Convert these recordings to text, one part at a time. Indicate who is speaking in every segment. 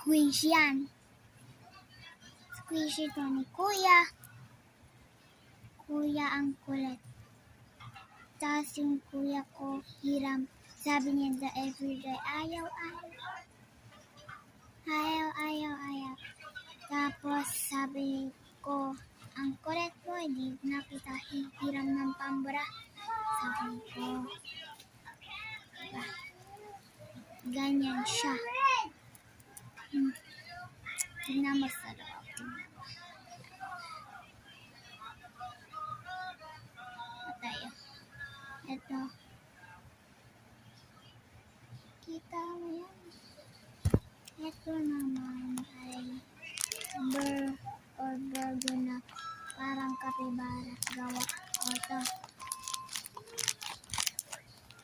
Speaker 1: Squish yan. Squish ito ni Kuya. Kuya ang kulit. Tapos yung kuya ko, hiram. Sabi niya the everyday, ayaw. Tapos sabi ko, ang kulit mo, hindi na kita hiram ng pambura. Sabi ko, ganyan siya. Tingnan mo sa loob. Tayo. Ito. Kita mo yan. Ito naman ay burger na parang kapibara gawa. Ito.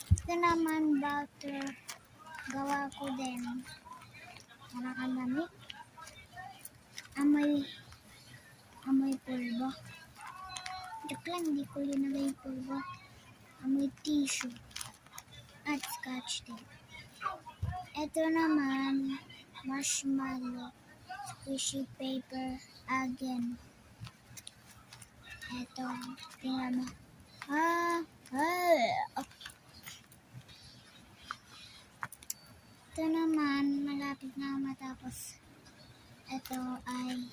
Speaker 1: Ito naman butter. Gawa ko din. Parang ang dami. Amoy pulbo. Joke lang, hindi ko linagay pulbo. Amoy tissue. At scotch tape. Ito naman, marshmallow. Squishy paper again. Ito, tingnan mo. Ito naman, malapit na matapos. Ito ay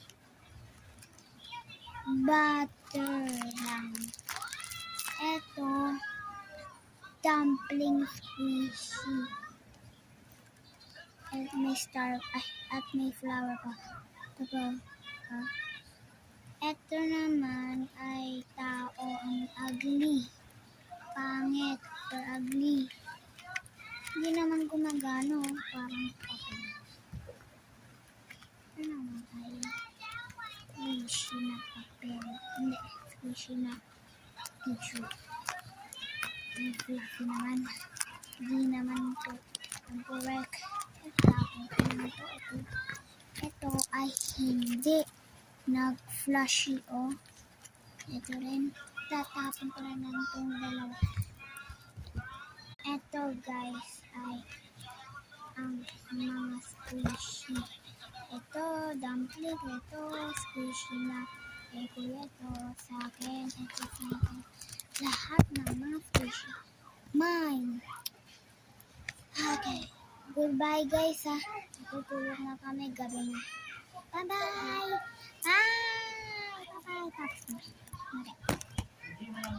Speaker 1: butter lang. Ito, dumpling squishy. At may star, at may flower pa. Ito naman ay tao ang ugly. Pangit or ugly. Hindi naman gumagano. Parang papel. Ito naman ay squishy na papel. Hindi, squishy na tissue. Ang fluffy naman. Hindi naman ito ang correct. Ito ay hindi nag-flushy, oh. Ito rin. Tatapon ko lang itong dalawa. Ito, guys, ay ang mga squishy. Ito, dumpling. Ito, squishy na. Ito, sa akin. Ito, sa akin. Lahat ng mga squishy. Mine. Okay. Goodbye, guys, ha. Tutulog na kami. Gabi na. Bye-bye. Bye. Bye-bye. Okay.